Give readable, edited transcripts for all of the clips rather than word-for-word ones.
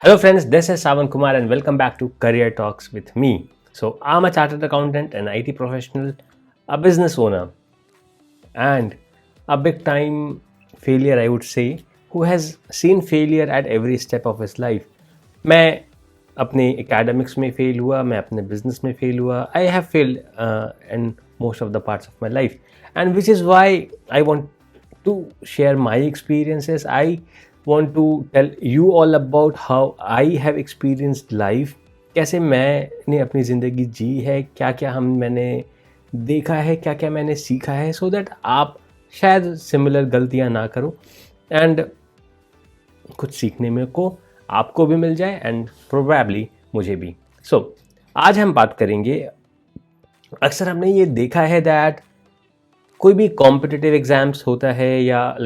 Hello, friends. This is Savan Kumar, and welcome back to Career Talks with me. So, I'm a chartered accountant, an IT professional, a business owner, and a big time failure, I would say, who has seen failure at every step of his life. मैं अपने academics में fail हुआ, मैं अपने business में fail हुआ. I have failed in most of the parts of my life, and which is why I want to share my experiences. I want to tell you all about how I have experienced life. कैसे मैंने अपनी ज़िंदगी जी है, क्या क्या मैंने देखा है, क्या क्या मैंने सीखा है, सो दैट आप शायद सिमिलर गलतियां ना करो एंड कुछ सीखने में को आपको भी मिल जाए एंड प्रोबेबली मुझे भी. सो आज हम बात करेंगे. अक्सर हमने ये देखा है दैट कोई भी कॉम्पिटिटिव एग्ज़ाम्स होता है या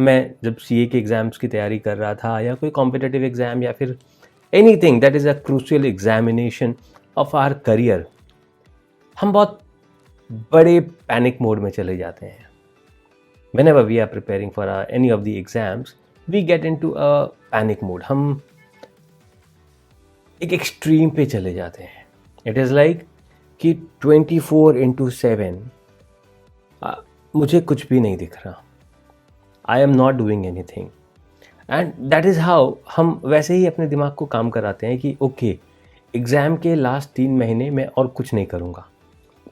मैं जब सीए के एग्ज़ाम्स की तैयारी कर रहा था या कोई कॉम्पिटिटिव एग्ज़ाम या फिर anything that is a crucial examination of our career, हम बहुत बड़े पैनिक मोड में चले जाते हैं. Whenever we are preparing for any of the exams, we get into a panic mode. हम एक एक्सट्रीम पे चले जाते हैं. इट इज़ लाइक कि 24/7 मुझे कुछ भी नहीं दिख रहा. I am not doing anything. And that is how हम वैसे ही अपने दिमाग को काम कराते हैं कि ओके, एग्ज़ाम के लास्ट 3 महीने मैं और कुछ नहीं करूँगा,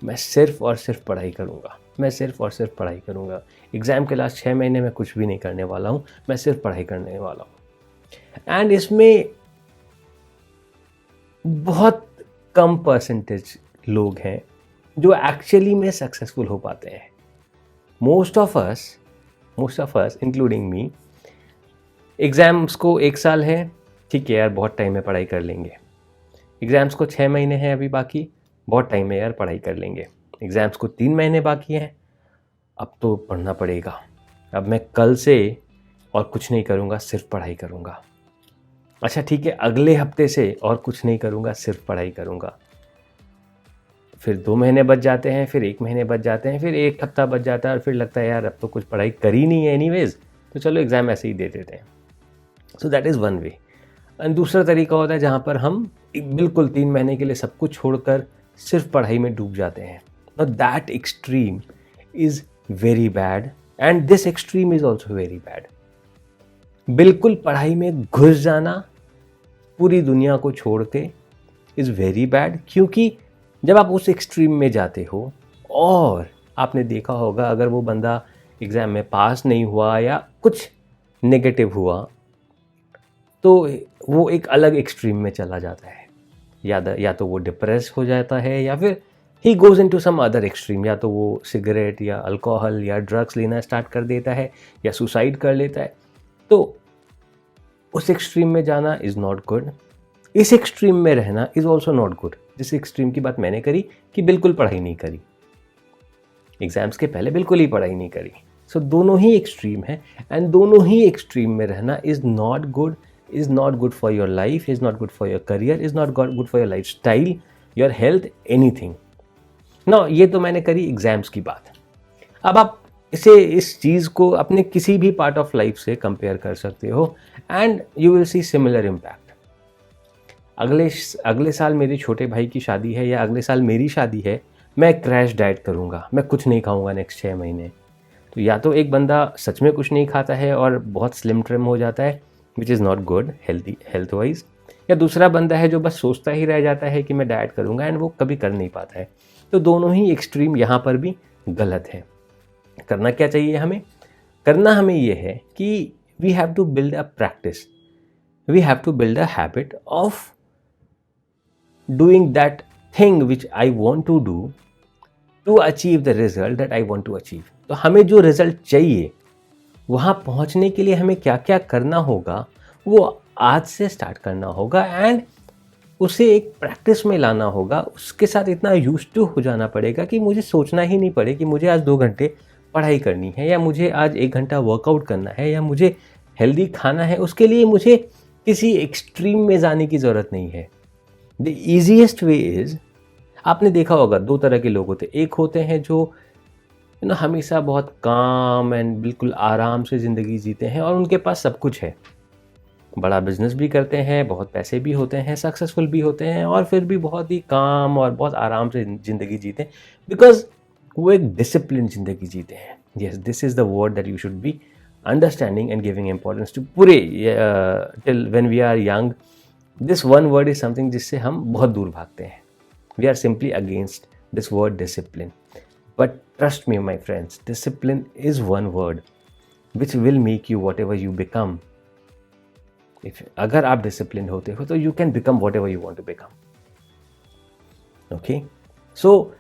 मैं सिर्फ़ और सिर्फ पढ़ाई करूँगा, मैं सिर्फ़ और सिर्फ पढ़ाई करूँगा. एग्ज़ाम के लास्ट 6 महीने में कुछ भी नहीं करने वाला हूँ, मैं सिर्फ पढ़ाई करने वाला हूँ. एंड इसमें बहुत कम परसेंटेज लोग हैं जो एक्चुअली में सक्सेसफुल हो पाते हैं. Most of us including me, exams को 1 साल है, ठीक है यार, बहुत टाइम है, पढ़ाई कर लेंगे. एग्ज़ाम्स को 6 महीने हैं अभी बाकी, बहुत टाइम है यार, पढ़ाई कर लेंगे. एग्ज़ाम्स को 3 महीने बाकी हैं, अब तो पढ़ना पड़ेगा, अब मैं कल से और कुछ नहीं करूँगा, सिर्फ पढ़ाई करूँगा. अच्छा ठीक है, अगले हफ्ते से और कुछ नहीं करूँगा, सिर्फ पढ़ाई करूँगा. फिर 2 महीने बच जाते हैं, फिर 1 महीने बच जाते हैं, फिर 1 हफ्ता बच जाता है और फिर लगता है यार अब तो कुछ पढ़ाई करी नहीं है एनीवेज, तो चलो एग्ज़ाम ऐसे ही दे देते हैं. So that is one way. And दूसरा तरीका होता है जहाँ पर हम बिल्कुल 3 महीने के लिए सब कुछ छोड़कर सिर्फ पढ़ाई में डूब जाते हैं. Now that extreme is very bad and this extreme is also very bad. बिल्कुल पढ़ाई में घुस जाना पूरी दुनिया को छोड़ के इज़ वेरी बैड, क्योंकि जब आप उस एक्सट्रीम में जाते हो और आपने देखा होगा अगर वो बंदा एग्ज़ाम में पास नहीं हुआ या कुछ नेगेटिव हुआ तो वो एक अलग एक्सट्रीम में चला जाता है. या तो वो डिप्रेस हो जाता है या फिर he goes into some other extreme. या तो वो सिगरेट या अल्कोहल या ड्रग्स लेना स्टार्ट कर देता है या सुसाइड कर लेता है. तो उस एक्सट्रीम में जाना इज़ नॉट गुड. इस एक्सट्रीम में रहना इज़ ऑल्सो नॉट गुड. जिस एक्सट्रीम की बात मैंने करी कि बिल्कुल पढ़ाई नहीं करी, एग्ज़ाम्स के पहले बिल्कुल ही पढ़ाई नहीं करी. सो दोनों ही एक्सट्रीम है एंड दोनों ही एक्सट्रीम में रहना is not good, is not good for your life, is not good for your career, is not good for your lifestyle, your health, anything. Now ये तो मैंने करी एग्ज़ाम्स की बात. अब आप इस चीज़ को अपने किसी भी पार्ट ऑफ लाइफ से कंपेयर कर सकते हो and you will see similar impact. अगले साल मेरे छोटे भाई की शादी है या अगले साल मेरी शादी है, मैं क्रैश डाइट करूँगा, मैं कुछ नहीं खाऊँगा नेक्स्ट 6 महीने. तो या तो एक बंदा सच में कुछ नहीं खाता है और बहुत स्लिम ट्रिम हो जाता है, which is not good health wise, या दूसरा बंदा है जो बस सोचता ही रह जाता है कि मैं डाइट करूँगा एंड वो कभी कर नहीं पाता है. तो दोनों ही एक्सट्रीम यहाँ पर भी गलत है. करना क्या चाहिए हमें? करना हमें ये है कि we have to build a practice, we have to build a habit of doing that thing which I want to do to achieve the result that I want to achieve. तो हमें जो रिजल्ट चाहिए वहाँ पहुँचने के लिए हमें क्या क्या करना होगा वो आज से स्टार्ट करना होगा एंड उसे एक प्रैक्टिस में लाना होगा. उसके साथ इतना यूज्ड टू हो जाना पड़ेगा कि मुझे सोचना ही नहीं पड़े कि मुझे आज 2 घंटे पढ़ाई करनी है या मुझे आज 1 घंटा वर्कआउट करना है या मुझे हेल्दी खाना है. उसके लिए मुझे किसी एक्सट्रीम में जाने की ज़रूरत नहीं है. द ईजीएस्ट वे इज़, आपने देखा होगा 2 तरह के लोग होते हैं. एक होते हैं जो हमेशा बहुत काम एंड बिल्कुल आराम से ज़िंदगी जीते हैं और उनके पास सब कुछ है. बड़ा बिजनेस भी करते हैं, बहुत पैसे भी होते हैं, सक्सेसफुल भी होते हैं, और फिर भी बहुत ही काम और बहुत आराम से ज़िंदगी जीते हैं, बिकॉज वो एक डिसिप्लिन ज़िंदगी जीते हैं. Yes, this is the word that you should be understanding and giving importance to. पूरे till when we are young, this one word is something जिससे हम बहुत दूर भागते हैं. We are simply against this word discipline. But trust me my friends, discipline is one word which will make you whatever you become. अगर आप discipline होते हो तो you can become whatever you want to become. Okay, so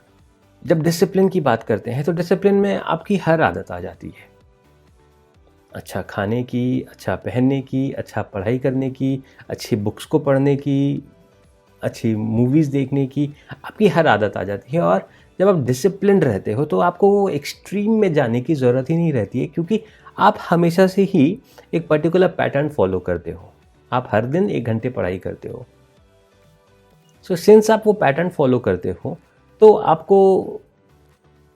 जब discipline की बात करते हैं तो डिसिप्लिन में आपकी हर आदत आ जाती है. अच्छा खाने की, अच्छा पहनने की, अच्छा पढ़ाई करने की, अच्छी बुक्स को पढ़ने की, अच्छी मूवीज़ देखने की, आपकी हर आदत आ जाती है. और जब आप डिसिप्लिन रहते हो तो आपको वो एक्सट्रीम में जाने की ज़रूरत ही नहीं रहती है, क्योंकि आप हमेशा से ही एक पर्टिकुलर पैटर्न फॉलो करते हो. आप हर दिन 1 घंटे पढ़ाई करते हो. सो सिंस आप वो पैटर्न फॉलो करते हो तो आपको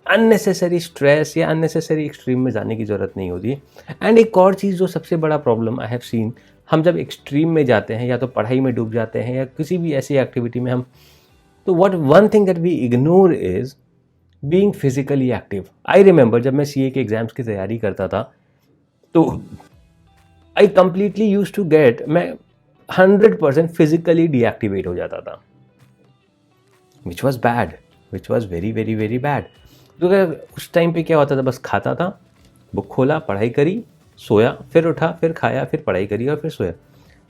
अननेसेसरी स्ट्रेस या अननेसेसरी एक्सट्रीम में जाने की ज़रूरत नहीं होती है. एंड एक और चीज़ जो सबसे बड़ा प्रॉब्लम आई हैव सीन, हम जब एक्सट्रीम में जाते हैं या तो पढ़ाई में डूब जाते हैं या किसी भी ऐसी एक्टिविटी में हम, तो what one thing that we ignore is being physically active. I remember जब मैं सीए के एग्जाम्स की तैयारी करता था तो I completely use to get, मैं 100% फिजिकली डीएक्टिवेट हो जाता था, which was bad, which was very very very bad. क्योंकि उस टाइम पे क्या होता था, बस खाता था, बुक खोला, पढ़ाई करी, सोया, फिर उठा, फिर खाया, फिर पढ़ाई करी और फिर सोया.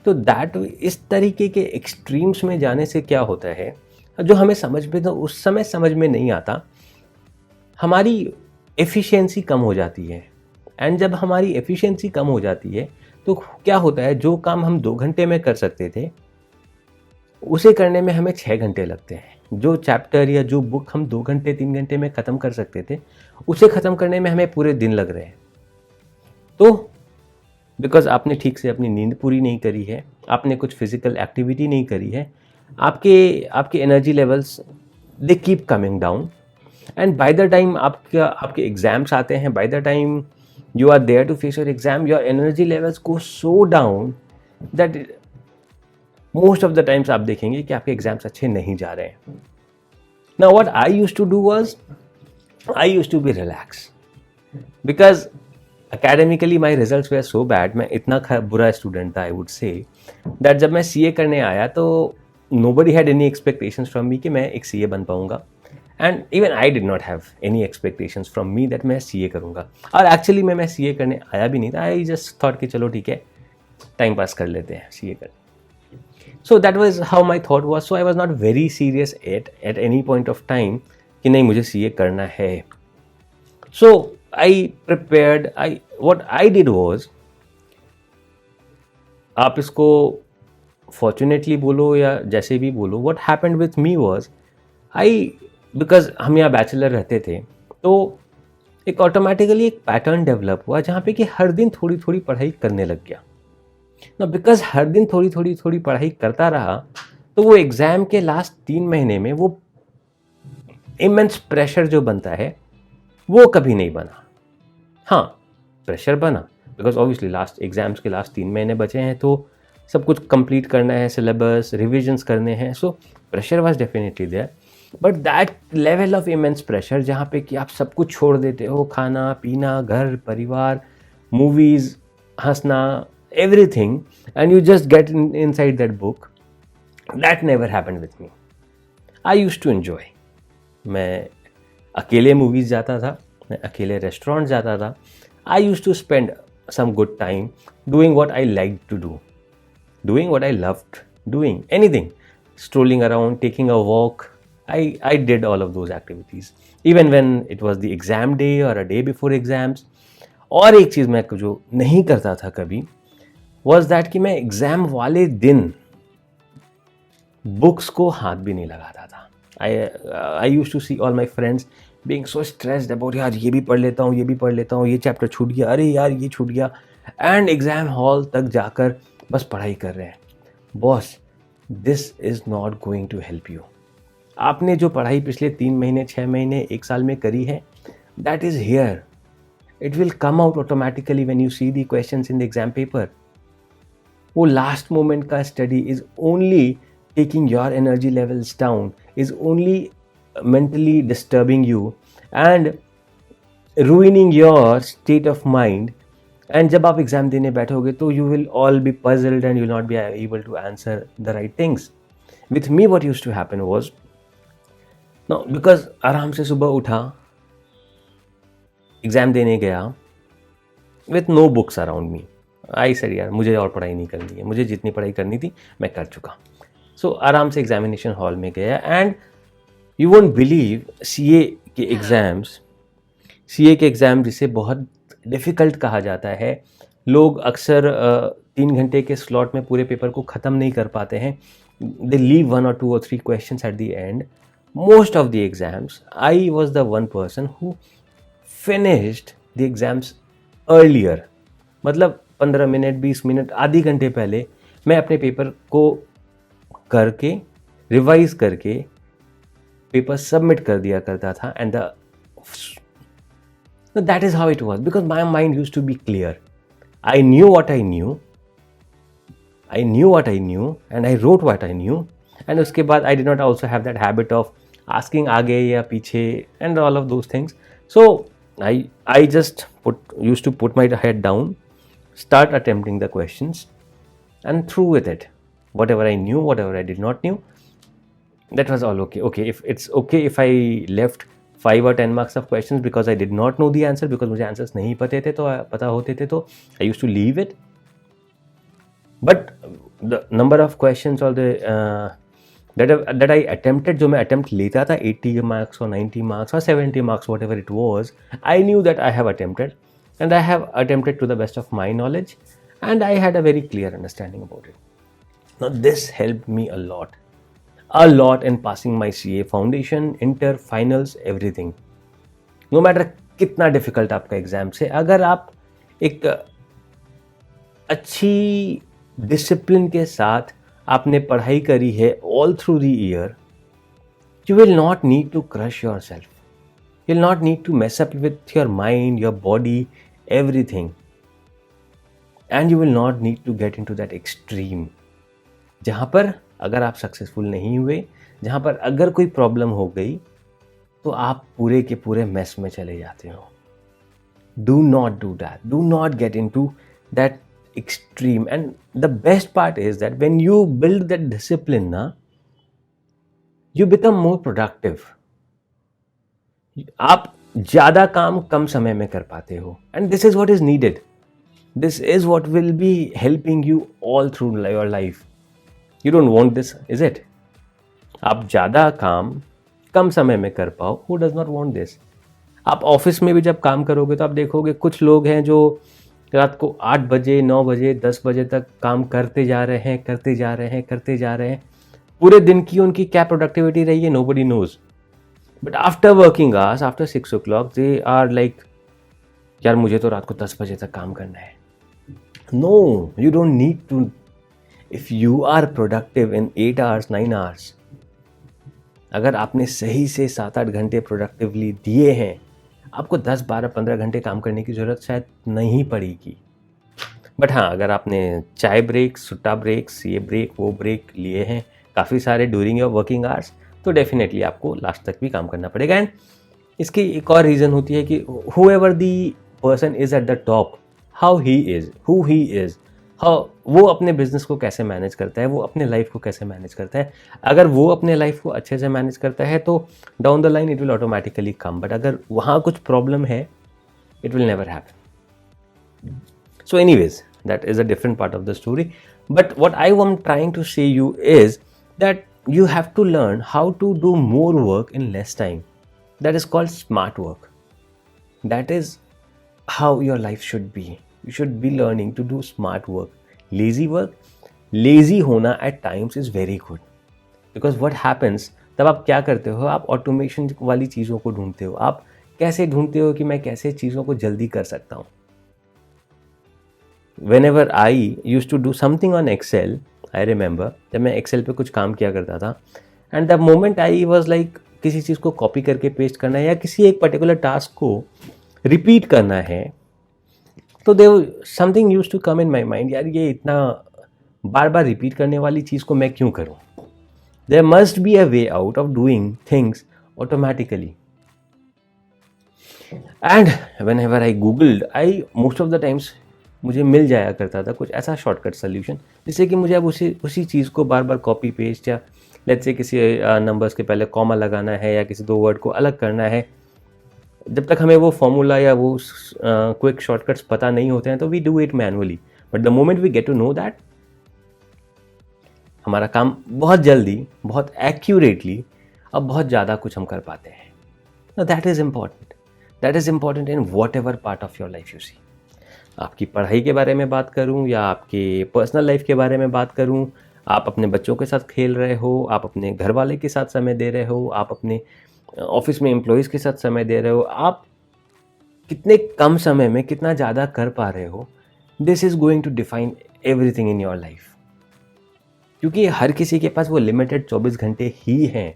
तो दैट, इस तरीके के एक्सट्रीम्स में जाने से क्या होता है, जो हमें समझ में तो उस समय समझ में नहीं आता, हमारी एफिशिएंसी कम हो जाती है. एंड जब हमारी एफिशिएंसी कम हो जाती है तो क्या होता है, जो काम हम 2 घंटे में कर सकते थे उसे करने में हमें 6 घंटे लगते हैं. जो चैप्टर या जो बुक हम 2 घंटे 3 घंटे में ख़त्म कर सकते थे उसे ख़त्म करने में हमें पूरे दिन लग रहे हैं. तो बिकॉज आपने ठीक से अपनी नींद पूरी नहीं करी है, आपने कुछ फिजिकल एक्टिविटी नहीं करी है, आपके energy levels they keep coming down. And by the time आपके एग्जाम्स आते हैं, by the time you are there to face your exam, your energy levels go so down that most of the times आप देखेंगे कि आपके exams अच्छे नहीं जा रहे हैं. Now what I used to do was, I used to be relax, because academically my results were so bad, मैं इतना बुरा स्टूडेंट था, आई वुड से दैट जब मैं सीए करने आया तो nobody had any expectations from me कि मैं एक सीए बन पाऊंगा. And even I did not have any expectations from me that मैं सीए करूंगा. और एक्चुअली मैं सीए करने आया भी नहीं था. आई जस्ट थॉट कि चलो ठीक है, टाइम पास कर लेते हैं सीए कर. So that was how my thought was. So I was not very serious at any point of time कि नहीं मुझे सीए करना है. सो I prepared, what I did was, आप इसको fortunately बोलो या जैसे भी बोलो, what happened with me was, because हम यहाँ बैचलर रहते थे तो एक ऑटोमेटिकली एक पैटर्न डेवलप हुआ जहाँ पे कि हर दिन थोड़ी थोड़ी पढ़ाई करने लग गया ना. बिकॉज हर दिन थोड़ी थोड़ी पढ़ाई करता रहा तो वो एग्ज़ाम के लास्ट 3 महीने में वो इमेंस प्रेशर जो बनता है वो कभी नहीं बना. हाँ, प्रेशर बना बिकॉज ऑब्वियसली लास्ट एग्जाम्स के लास्ट 3 महीने बचे हैं तो सब कुछ कंप्लीट करना है, सिलेबस रिविजन्स करने हैं. So pressure was definitely there, but that level of immense pressure जहाँ पे कि आप सब कुछ छोड़ देते हो, खाना पीना, घर परिवार, मूवीज़, हंसना, everything, and you just get inside that book, that never happened with me. I used to enjoy. मैं अकेले मूवीज़ जाता था, मैं अकेले रेस्टोरेंट जाता था. I use to spend some good time doing what I like to do, doing what I loved doing, anything, strolling around, taking a walk. I did all of those activities even when it was the exam day और a day before exams. और एक चीज़ मैं जो नहीं करता था कभी was that कि मैं एग्ज़ाम वाले दिन बुक्स को हाथ भी नहीं लगाता था. I use to see all my friends being so stressed about, यार ये भी पढ़ लेता हूँ, ये भी पढ़ लेता हूँ, ये चैप्टर छूट गया, अरे यार ये छूट गया, एंड एग्ज़ाम हॉल तक जाकर बस पढ़ाई कर रहे हैं. Boss, this is not going to help you. आपने जो पढ़ाई पिछले 3 महीने 6 महीने 1 साल में करी है, that is here. It will come out automatically when you see the questions in the exam paper. वो लास्ट मोमेंट का study is only taking your energy levels down, is only mentally disturbing you and ruining your state of mind. एंड जब आप exam देने बैठोगे तो you will all be puzzled and you will not be able to answer the right things. With me what used to happen was, no, because आराम से सुबह उठा, एग्जाम देने गया with no books around me. I said यार मुझे और पढ़ाई नहीं करनी है, मुझे जितनी पढ़ाई करनी थी मैं कर चुका. सो आराम से एग्जामिनेशन हॉल में गया and you won't believe CA के एग्ज़ाम जिसे बहुत डिफ़िकल्ट कहा जाता है, लोग अक्सर 3 घंटे के स्लॉट में पूरे पेपर को ख़त्म नहीं कर पाते हैं. दे leave 1 or 2 or 3 questions at the end. Most of the exams, I was the one person who finished the exams earlier. मतलब 15 मिनट 20 मिनट आधी घंटे पहले मैं अपने पेपर को करके रिवाइज करके पेपर सबमिट कर दिया करता था. And that is how it was because my mind used to be clear. I knew what I knew and I wrote what I knew. And उसके बाद I did not also have that habit of asking आगे या पीछे and all of those things. So I just used to put my head down, start attempting the questions and through with it. Whatever I knew, whatever I did not knew, that was all okay. Okay, if it's okay if I left 5 or 10 marks of questions because I did not know the answer, because मुझे answers नहीं पता होते थे तो I used to leave it. But the number of questions or the that I attempted, जो मैं attempt लेता था 80 marks or 90 marks or 70 marks, whatever it was, I knew that I have attempted and I have attempted to the best of my knowledge and I had a very clear understanding about it. Now this helped me a lot in passing my CA foundation, inter, finals, everything. No matter कितना difficult आपका exam से, अगर आप एक अच्छी discipline के साथ आपने पढ़ाई करी है all through the year, you will not need to crush yourself. You will not need to mess up with your mind, your body, everything. And you will not need to get into that extreme. जहाँ पर अगर आप successful नहीं हुए, जहाँ पर अगर कोई प्रॉब्लम हो गई तो आप पूरे के पूरे मेस में चले जाते हो. Do not do that. Do not get into that extreme. And the best part is that when you build that discipline, you become more productive. आप ज़्यादा काम कम समय में कर पाते हो. And this is what is needed. This is what will be helping you all through your life. You don't want this, is it? आप ज़्यादा काम कम समय में कर पाओ. Who does not want this? आप ऑफिस में भी जब काम करोगे तो आप देखोगे कुछ लोग हैं जो रात को 8 बजे 9 बजे 10 बजे तक काम करते जा रहे हैं. पूरे दिन की उनकी क्या प्रोडक्टिविटी रही है, nobody knows. But after working hours, after 6 o'clock, they are like, यार मुझे तो रात को 10 बजे तक काम करना है. No, you don't need to. If you are productive in 8 hours, 9 hours, अगर आपने सही से 7-8 घंटे प्रोडक्टिवली दिए हैं, आपको 10, 12, 15 घंटे काम करने की ज़रूरत शायद नहीं पड़ेगी. बट हाँ, अगर आपने चाय ब्रेक, सुट्टा ब्रेक्स, ये ब्रेक वो ब्रेक लिए हैं काफ़ी सारे ड्यूरिंग योर वर्किंग आवर्स, तो डेफिनेटली आपको लास्ट तक भी काम करना पड़ेगा. एंड इसकी एक और रीज़न होती है कि whoever the person is at the top, how he is, who he is, वो अपने बिजनेस को कैसे मैनेज करता है, वो अपने लाइफ को कैसे मैनेज करता है. अगर वो अपने लाइफ को अच्छे से मैनेज करता है तो down the line it will automatically come. But अगर वहाँ कुछ प्रॉब्लम है, it will never happen. So anyways, that is a different part of the story. But what I am trying to say you is that you have to learn how to do more work in less time. That is called smart work. That is how your life should be. You should be learning to do smart work. Lazy होना at times is very good. Because what happens, तब आप क्या करते हो, आप automation वाली चीज़ों को ढूंढते हो. आप कैसे ढूंढते हो कि मैं कैसे चीज़ों को जल्दी कर सकता हूँ. Whenever I used to do something on Excel, I remember जब मैं एक्सेल पे कुछ काम किया करता था, and the moment I was like किसी चीज़ को कॉपी करके पेस्ट करना है या किसी एक पर्टिकुलर टास्क को रिपीट करना है, तो they something use to come in my mind, यार ये इतना बार बार रिपीट करने वाली चीज़ को मैं क्यों करूँ? There must be a way out of doing things automatically. And when I googled, I most of the times मुझे मिल जाया करता था कुछ ऐसा शॉर्टकट सोल्यूशन जिससे कि मुझे अब उसी चीज़ को बार बार कॉपी पेस्ट या लेट्स से किसी नंबर्स के पहले कॉमा लगाना है या किसी दो वर्ड को अलग करना है, जब तक हमें वो फॉर्मूला या वो क्विक शॉर्टकट्स पता नहीं होते हैं तो we do it manually. But the moment we get to know that, हमारा काम बहुत जल्दी, बहुत एक्यूरेटली, अब बहुत ज़्यादा कुछ हम कर पाते हैं. That is important. That is important in whatever part of your life you see. आपकी पढ़ाई के बारे में बात करूं या आपके पर्सनल लाइफ के बारे में बात करूं, आप अपने बच्चों के साथ खेल रहे हो, आप अपने घर वाले के साथ समय दे रहे हो, आप अपने ऑफिस में एम्प्लॉयज़ के साथ समय दे रहे हो, आप कितने कम समय में कितना ज़्यादा कर पा रहे हो, this is going to define everything in your life. क्योंकि हर किसी के पास वो लिमिटेड 24 घंटे ही हैं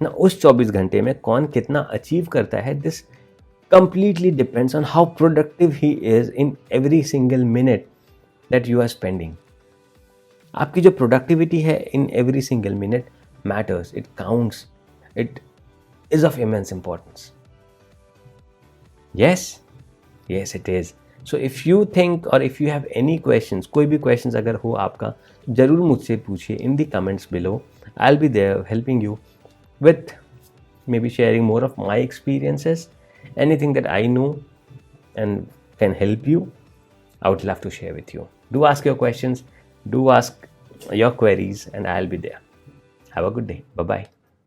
ना. उस 24 घंटे में कौन कितना अचीव करता है, this completely depends on how productive he is in every single minute that you are spending. आपकी जो productivity है in every single minute matters, it counts, it is of immense importance. Yes it is. So if you think or if you have any questions, कोई भी questions अगर हो आपका, ज़रूर मुझसे पूछिए in the comments below. I'll be there helping you with maybe sharing more of my experiences. Anything that I know and can help you, I would love to share with you. Do ask your questions, do ask your queries, and I'll be there. Have a good day. Bye-bye.